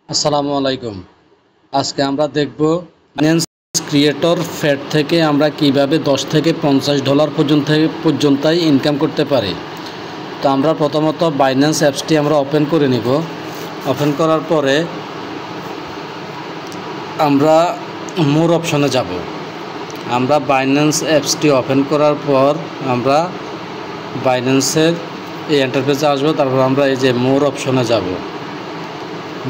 আসসালামু আলাইকুম। আজকে আমরা দেখব বাইন্যান্স ক্রিয়েটর ফ্যাট থেকে আমরা কিভাবে $10 থেকে $50 পর্যন্ত ইনকাম করতে পারি। তো আমরা প্রথমত বাইন্যান্স অ্যাপসটি আমরা ওপেন করে নিব। ওপেন করার পরে আমরা মোর অপশনে যাব। আমরা বাইন্যান্স অ্যাপসটি ওপেন করার পর আমরা বাইন্যান্সের এই ইন্টারফেসে আসবো। তারপর আমরা এই যে মোর অপশনে যাব।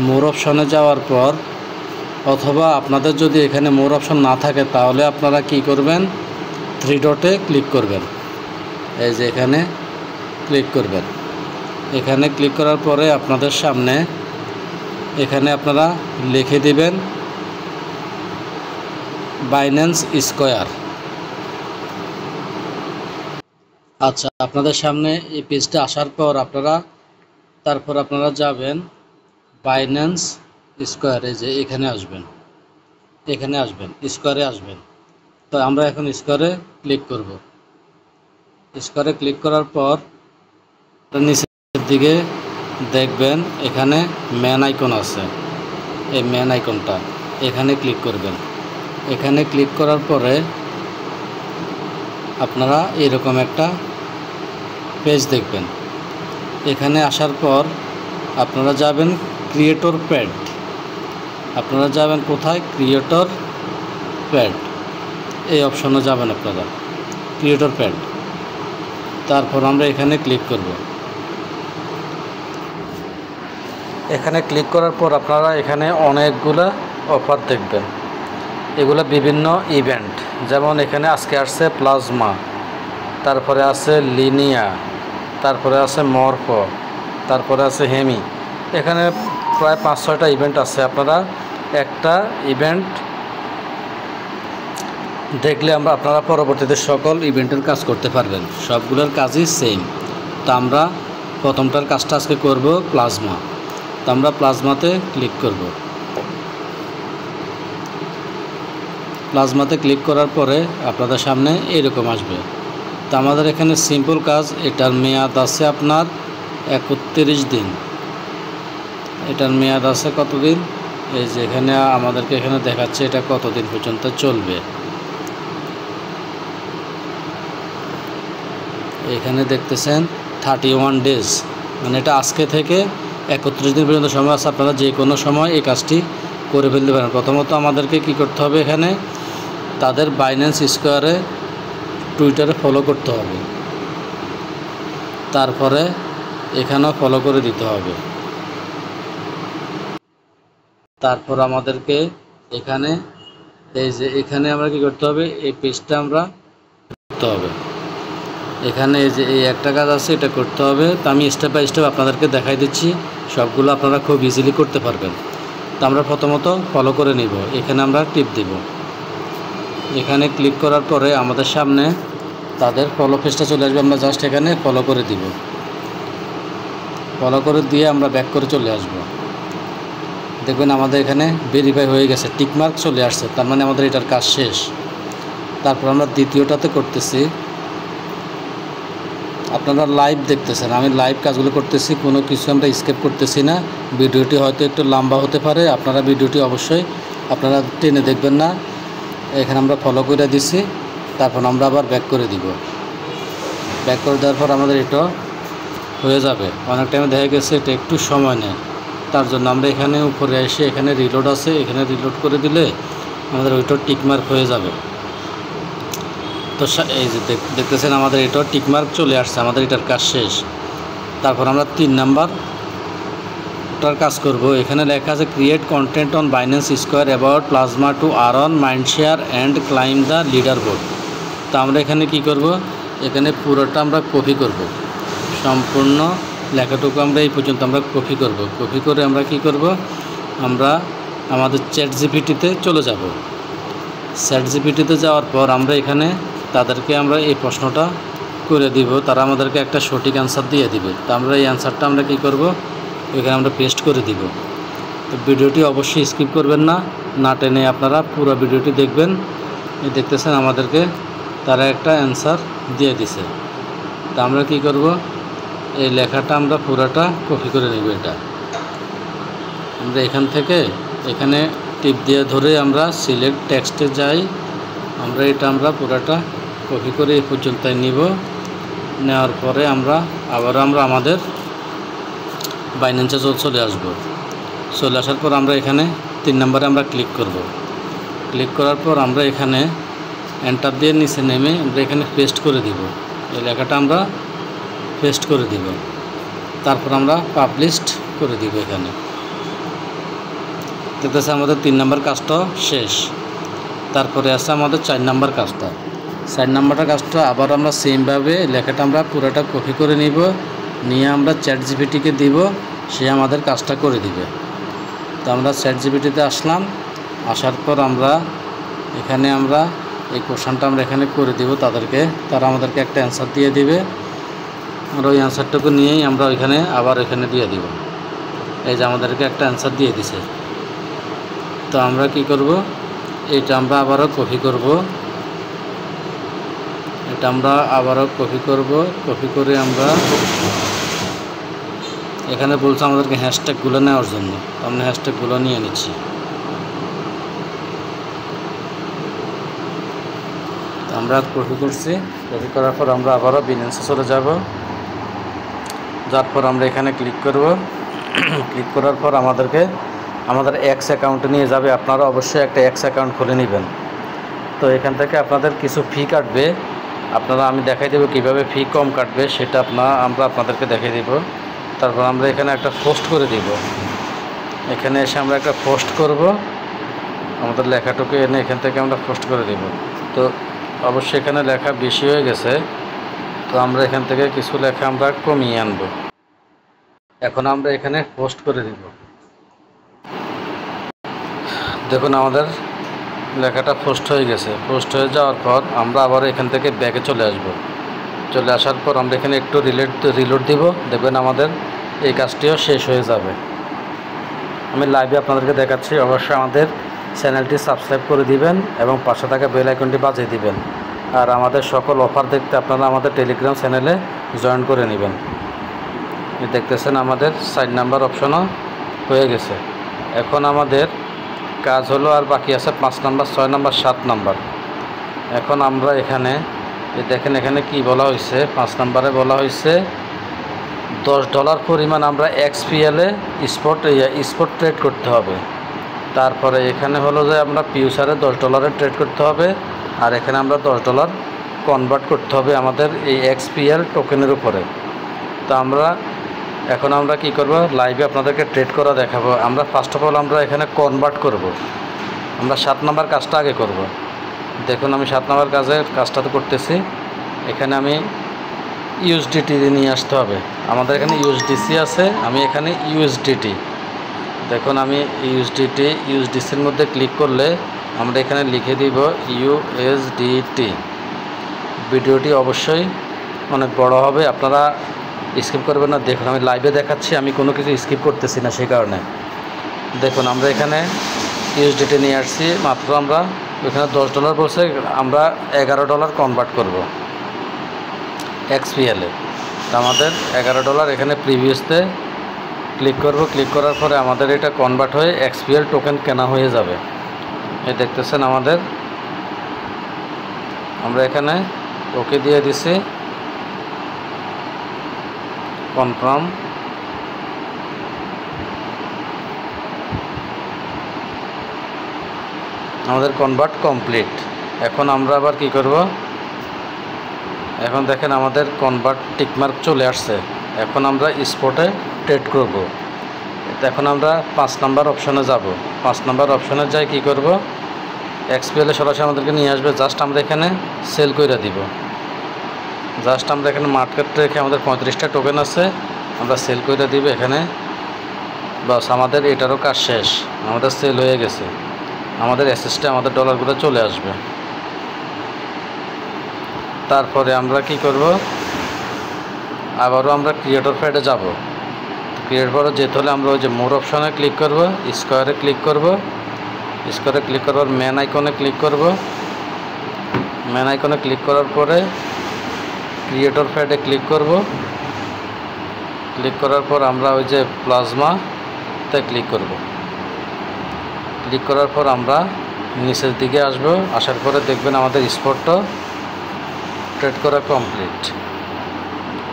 মোর অপশনে যাওয়ার পর অথবা আপনাদের যদি এখানে মোর অপশন না থাকে তাহলে আপনারা কি করবেন, 3 ডটে ক্লিক করবেন। এই যে এখানে ক্লিক করবেন। এখানে ক্লিক করার পরে আপনাদের সামনে এখানে আপনারা লিখে দিবেন বাইন্যান্স স্কয়ার। আচ্ছা, আপনাদের সামনে এই পেজটা আসার পর তারপর আপনারা যাবেন বাইন্যান্স স্কয়ার। এই যে এখানে আসবেন, স্কয়ারে আসবেন। তো আমরা এখন স্কয়ারে ক্লিক করব। স্কয়ারে ক্লিক করার পর নিচের দিকে দেখবেন এখানে ম্যান আইকন আছে। এই ম্যান আইকনটা এখানে ক্লিক করবেন। এখানে ক্লিক করার পরে আপনারা এরকম একটা পেজ দেখবেন। এখানে আসার পর আপনারা যাবেন ক্রিয়েটর প্যাড। আপনারা যাবেন কোথায়? ক্রিয়েটর প্যাড, এই অপশনে যাবেন আপনারা, ক্রিয়েটর প্যাড। তারপর আমরা এখানে ক্লিক করব। এখানে ক্লিক করার পর আপনারা এখানে অনেকগুলা অফার দেখবেন। এগুলো বিভিন্ন ইভেন্ট, যেমন এখানে আজকে আসছে প্লাজমা, তারপরে আছে লিনিয়া, তারপরে আছে মরফো, তারপরে আছে হেমি। এখানে প্রায় 5-6টা ইভেন্ট আছে। আপনারা একটা ইভেন্ট দেখলে আপনারা পরবর্তীতে সকল ইভেন্টের কাজ করতে পারবেন। সবগুলোর কাজই সেম। তো আমরা প্রথমটার কাজটা আজকে করব প্লাজমা। তো আমরা প্লাজমাতে ক্লিক করব। প্লাজমাতে ক্লিক করার পরে আপনাদের সামনে এরকম আসবে। তো আমাদের এখানে সিম্পল কাজ, এটার মেয়াদ আছে আপনার 31 দিন। এটার মেয়াদ আছে কতদিন? এই যে এখানে আমাদেরকে এখানে দেখাচ্ছে এটা কতদিন পর্যন্ত চলবে। এখানে দেখতেছেন 31 ডেজ, মানে এটা আজকে থেকে 31 দিন পর্যন্ত সময় আছে। আপনারা যে কোনো সময় এই কাজটি করে ফেলতে পারেন। প্রথমত আমাদেরকে কি করতে হবে, এখানে তাদের বাইন্যান্স স্কয়ারে টুইটারে ফলো করতে হবে। তারপরে এখানেও ফলো করে দিতে হবে। তারপর আমাদেরকে এখানে এই যে এখানে আমরা কি করতে হবে, এই পেজটা আমরা করতে হবে। এখানে এই যে এই একটা কাজ আছে, এটা করতে হবে। তো আমি স্টেপ বাই স্টেপ আপনাদেরকে দেখাই দিচ্ছি, সবগুলো আপনারা খুব ইজিলি করতে পারবেন। তো আমরা প্রথমত ফলো করে নিব। এখানে আমরা টিপ দিব। এখানে ক্লিক করার পরে আমাদের সামনে তাদের ফলো পেজটা চলে আসবে। আমরা জাস্ট এখানে ফলো করে দিব। ফলো করে দিয়ে আমরা ব্যাক করে চলে আসব। দেখবেন আমাদের এখানে ভেরিফাই হয়ে গেছে, টিকমার্ক চলে আসছে, তার মানে আমাদের এটার কাজ শেষ। তারপর আমরা দ্বিতীয়টাতে করতেছি। আপনারা লাইভ দেখতেছেন, আমি লাইভ কাজগুলো করতেছি, কোনো কিছু আমরা স্কিপ করতেছি না। ভিডিওটি হয়তো একটু লম্বা হতে পারে, আপনারা ভিডিওটি অবশ্যই আপনারা টেনে দেখবেন না। এখানে আমরা ফলো করে দিছি। তারপর আমরা আবার ব্যাক করে দিব। ব্যাক করে দেওয়ার পর আমাদের এটা হয়ে যাবে। অনেক টাইমে দেখা গেছে এটা একটু সময় নেয়, তার জন্য আমরা এখানে উপরে এসে এখানে রিলোড আছে, এখানে রিলোড করে দিলে আমাদের ওইটাও টিকমার্ক হয়ে যাবে। তো এই যে দেখতেছেন আমাদের এটাও টিকমার্ক চলে আসছে, আমাদের এটার কাজ শেষ। তারপর আমরা 3 নাম্বারটার কাজ করব। এখানে লেখা আছে create content on Binance square about plasma to earn mind share and climb the leader board. তো আমরা এখানে কি করব, এখানে পুরোটা আমরা কপি করব। সম্পূর্ণ লেখাটুকু আমরা এই পর্যন্ত আমরা কপি করব। কপি করে আমরা কি করব, আমরা আমাদের চ্যাট জিপিটিতে চলে যাব। চ্যাট জিপিটিতে যাওয়ার পর আমরা এখানে তাদেরকে আমরা এই প্রশ্নটা করে দিব, তারা আমাদেরকে একটা সঠিক অ্যান্সার দিয়ে দিবে। তো আমরা এই অ্যান্সারটা আমরা কি করব, এখানে আমরা পেস্ট করে দিব। তো ভিডিওটি অবশ্যই স্কিপ করবেন না, না টেনে আপনারা পুরো ভিডিওটি দেখবেন। এই দেখতেছেন আমাদেরকে তারা একটা অ্যান্সার দিয়ে দিছে। তো আমরা কি করব, এই লেখাটা আমরা পুরাটা কপি করে নেব। এটা আমরা এখান থেকে এখানে টিপ দিয়ে ধরে আমরা সিলেক্ট টেক্সটে যাই। আমরা এটা পুরোটা কপি করে এই পর্যন্ত নিব। নেওয়ার পরে আমরা আমাদের বাইন্যান্সে চলে আসব। চলে আসার পর আমরা এখানে 3 নম্বরে আমরা ক্লিক করব। ক্লিক করার পর আমরা এখানে এন্টার দিয়ে নিচে নেমে আমরা এখানে পেস্ট করে দিব। এই লেখাটা আমরা পেস্ট করে দিব। তারপর আমরা পাবলিশড করে দিব। এখানে দেখতেছে আমাদের 3 নম্বর কাজটা শেষ। তারপরে আছে আমাদের 4 নম্বর কাজটা। 4 নম্বরটা কাজটা আবার আমরা সেমভাবে লেখাটা আমরা পুরোটা কপি করে নিব। নিয়ে আমরা চ্যাটজিপিটিকে দিব, সে আমাদের কাজটা করে দিবে। তো আমরা চ্যাটজিপিটিতে আসলাম। আসার পর আমরা এখানে এই কোশ্চেনটা আমরা এখানে করে দিব তাদেরকে। তারা আমাদেরকে একটা অ্যান্সার দিয়ে দিবে। আমরা ওই অ্যান্সারটুকু নিয়েই আমরা ওইখানে আবার এখানে দিয়ে দিব। এই যে আমাদেরকে একটা অ্যান্সার দিয়ে দিছে। তো আমরা কি করব, এটা আমরা আবারও কপি করব। কপি করে আমরা এখানে বলছে আমাদেরকে হ্যাশট্যাগুলো নেওয়ার জন্য। আমরা হ্যাশট্যাগুলো নিয়ে নিচ্ছি। আমরা কপি করছি। কপি করার পর আমরা আবারও বাইন্যান্সে চলে যাব। যার পর আমরা এখানে ক্লিক করব। ক্লিক করার পর আমাদের এক্স অ্যাকাউন্টে নিয়ে যাবে। আপনারা অবশ্যই একটা এক্স অ্যাকাউন্ট খুলে নেবেন। তো এখান থেকে আপনাদের কিছু ফি কাটবে। আমি দেখাই দেব কিভাবে ফি কম কাটবে, সেটা আমরা আপনাদেরকে দেখাই দেব। তারপর আমরা এখানে একটা পোস্ট করে দিব। এখানে এসে আমরা একটা পোস্ট করব। আমাদের লেখাটুকু এনে এখান থেকে আমরা পোস্ট করে দিব। তো অবশ্যই এখানে লেখা বেশি হয়ে গেছে। তো আমরা এখান থেকে কিছু লেখা আমরা কমিয়ে আনব। এখন আমরা এখানে পোস্ট করে দিব। দেখুন আমাদের লেখাটা পোস্ট হয়ে গেছে। পোস্ট হয়ে যাওয়ার পর আমরা আবার এখান থেকে ব্যাকে চলে আসব। চলে আসার পর আমরা এখানে একটু রিলোড দিব। দেখবেন আমাদের এই কাজটিও শেষ হয়ে যাবে। আমি লাইভে আপনাদেরকে দেখাচ্ছি। অবশ্যই আমাদের চ্যানেলটি সাবস্ক্রাইব করে দিবেন এবং পাশে থাকা বেল আইকনটি বাজিয়ে দিবেন। আর আমাদের সকল অফার দেখতে আপনারা আমাদের টেলিগ্রাম চ্যানেলে জয়েন করে নেবেন। দেখতেছেন আমাদের 4 নাম্বার অপশনও হয়ে গেছে। এখন আমাদের কাজ হলো আর বাকি আছে 5 নাম্বার, 6 নাম্বার, 7 নাম্বার। এখন আমরা এখানে দেখেন এখানে কি বলা হয়েছে। 5 নাম্বারে বলা হয়েছে $10 পরিমাণ আমরা XPL-এ স্পট ট্রেড করতে হবে। তারপরে এখানে হলো যে আমরা ফিউচারে $10 ট্রেড করতে হবে। আর এখানে আমরা $10 কনভার্ট করতে হবে আমাদের এই XPL টোকেনের উপরে। তো এখন আমরা কি করব, লাইভে আপনাদেরকে ট্রেড করা দেখাবো। আমরা ফার্স্ট অফ অল আমরা এখানে কনভার্ট করব। আমরা 7 নাম্বার কাজটা আগে করব। দেখুন আমি 7 নাম্বার কাজটা তো করতেছি। এখানে আমি USDT নিয়ে আসতে হবে। আমাদের এখানে USDC আছে, আমি এখানে USDT। দেখুন আমি USDCর মধ্যে ক্লিক করলে আমরা এখানে লিখে দিব USDT। ভিডিওটি অবশ্যই অনেক বড় হবে, আপনারা স্কিপ করবেন না। দেখুন আমি লাইভে দেখাচ্ছি, আমি কোনো কিছু স্কিপ করতেছি না, সেই কারণে। দেখুন আমরা এখানে USDT নিয়ে আসছি। মাত্র আমরা এখানে $10 বলছে, আমরা $11 কনভার্ট করব XPL-এ। তো আমাদের $11 এখানে প্রিভিয়াসতে ক্লিক করব। ক্লিক করার পরে আমাদের এটা কনভার্ট হয়ে XPL টোকেন কেনা হয়ে যাবে। এই দেখতেছেন আমরা এখানে ওকে দিয়ে দিছি, কনফার্ম। আমাদের কনভার্ট কমপ্লিট। এখন আমরা আবার কি করব, এখন দেখেন আমাদের কনভার্ট টিকমার্ক চলে আসছে। এখন আমরা স্পটে ট্রেড করব। এখন আমরা 5 নাম্বার অপশনে যাব। 5 নাম্বার অপশনে যাই কি করব, XPL-এ সরাসরি আমাদেরকে নিয়ে আসবে। জাস্ট আমরা এখানে সেল করে দিব। জাস্ট আমরা এখানে মার্কেট রেখে আমাদের 35টা টোকেন আছে, আমরা সেল করে দিব এখানে। বাস আমাদের এটারও কাজ শেষ। আমাদের সেল হয়ে গেছে। আমাদের অ্যাসেসে আমাদের ডলারগুলো চলে আসবে। তারপরে আমরা কি করব, আবারও আমরা ক্রিয়েটর ফ্যাডে যাব। ক্রিয়েটর যেতে হলে আমরা ওই যে মোর অপশনে ক্লিক করব, স্কোয়ারে ক্লিক করব। স্কোয়ারে ক্লিক করার ম্যান আইকনে ক্লিক করব। ম্যান আইকনে ক্লিক করার পরে ক্রিয়েটর ফ্যাডে ক্লিক করব। ক্লিক করার পর আমরা ওই যে প্লাজমাতে ক্লিক করব। ক্লিক করার পর আমরা নিচের দিকে আসব, আসার পরে দেখবেন আমাদের স্পটটা ট্রেড করা কমপ্লিট।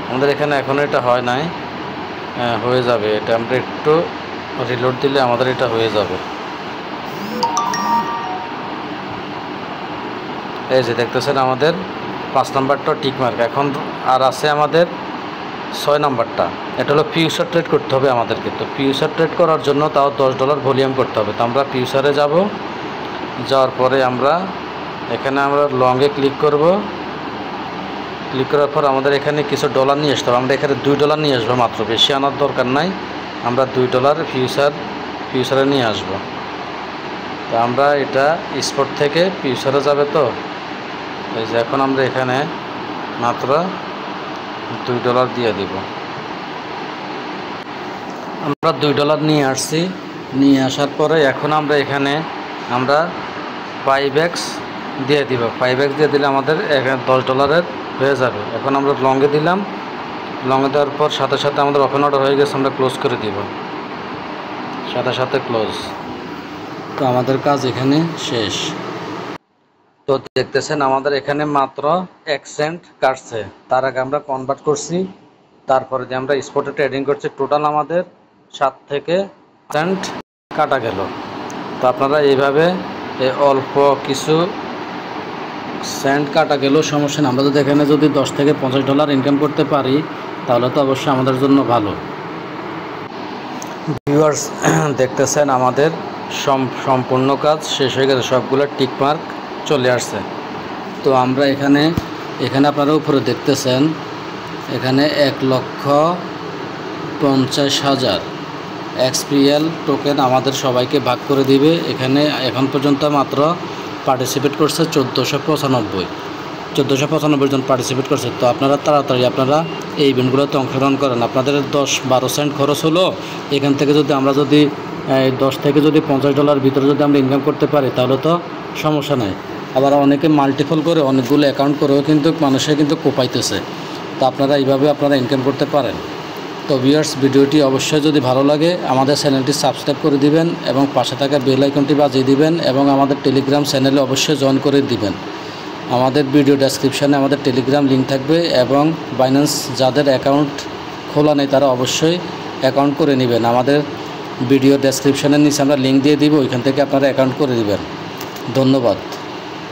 আমাদের এখানে এখনও এটা হয় নাই, হয়ে যাবে। এটা আমরা একটু রিলোড দিলে আমাদের এটা হয়ে যাবে। এই যে দেখতেছেন আমাদের 5 নাম্বারটা টিক মার্ক। এখন আর আছে আমাদের 6 নাম্বারটা। এটা হলো ফিউচার ট্রেড করতে হবে আমাদেরকে। তো ফিউচার ট্রেড করার জন্য তাও $10 ভলিউম করতে হবে। তো আমরা ফিউচারে যাব, যাওয়ার পরে আমরা এখানে আমরা লংয়ে ক্লিক করব। ক্লিক করার পর আমাদের এখানে কিছু ডলার নিয়ে আসতে হবে। আমরা এখানে $2 নিয়ে আসবো মাত্র, বেশি আনার দরকার নাই। আমরা $2 ফিউচারে নিয়ে আসব। তো আমরা এটা স্পট থেকে ফিউচারে যাবে। তো এই যে এখন আমরা এখানে মাত্র $2 দিয়ে দিব। আমরা $2 নিয়ে আসছি। নিয়ে আসার পরে এখন আমরা এখানে আমরা 5x দিয়ে দিব। 5x দিয়ে দিলে আমাদের এখানে $10 হয়ে যাবে। এখন আমরা লংয়ে দিলাম। লংয়ে দেওয়ার পর সাথে সাথে আমাদের ওপেন অর্ডার হয়ে গেছে, আমরা ক্লোজ করে দিব, সাথে সাথে ক্লোজ। তো আমাদের কাজ এখানে শেষ। তো দেখতেছেন আমাদের এখানে মাত্র 1 সেন্ট কাটছে। তার আগে আমরা কনভার্ট করছি, তারপরে যে আমরা স্পটে ট্রেডিং করছি, টোটাল আমাদের 7 থেকে সেন্ট কাটা গেল। তো আপনারা এইভাবে অল্প কিছু সেন্ট কাটা গেলেও সমস্যা না। আমরা যদি এখানে যদি $10 থেকে $50 ইনকাম করতে পারি তাহলে তো অবশ্যই আমাদের জন্য ভালো। ভিউয়ার্স দেখতেছেন আমাদের সম্পূর্ণ কাজ শেষ হয়ে গেছে, সবগুলো টিকমার্ক চলে আসছে। তো আমরা এখানে আপনারা উপরে দেখতেছেন এখানে 1,50,000 XPL টোকেন আমাদের সবাইকে ভাগ করে দিবে। এখানে এখন পর্যন্ত মাত্র পার্টিসিপেট করছে 1495 জন পার্টিসিপেট করছে। তো আপনারা তাড়াতাড়ি আপনারা এই ইভেন্টগুলোতে অংশগ্রহণ করেন। আপনাদের 10-12 সেন্ট খরচ হলো, এখান থেকে যদি আমরা যদি $10 থেকে যদি $50 ভিতরে যদি আমরা ইনকাম করতে পারি তাহলে তো সমস্যা নাই। আবার অনেকে মাল্টিপল করে অনেকগুলো অ্যাকাউন্ট করেও কিন্তু মানুষে কিন্তু কোপাইতেছে। তো আপনারা এইভাবে আপনারা ইনকাম করতে পারেন। তো ভিউয়ার্স ভিডিওটি অবশ্যই যদি ভালো লাগে আমাদের চ্যানেলটি সাবস্ক্রাইব করে দিবেন এবং পাশে থাকা বেল আইকনটি বাজিয়ে দিবেন এবং আমাদের টেলিগ্রাম চ্যানেলে অবশ্যই জয়েন করে দিবেন। আমাদের ভিডিও ডেসক্রিপশানে আমাদের টেলিগ্রাম লিঙ্ক থাকবে এবং বাইন্যান্স যাদের অ্যাকাউন্ট খোলা নেই তারা অবশ্যই অ্যাকাউন্ট করে নেবেন। আমাদের ভিডিও ডেসক্রিপশানের নিচে আমরা লিঙ্ক দিয়ে দিব, ওইখান থেকে আপনারা অ্যাকাউন্ট করে দিবেন। ধন্যবাদ।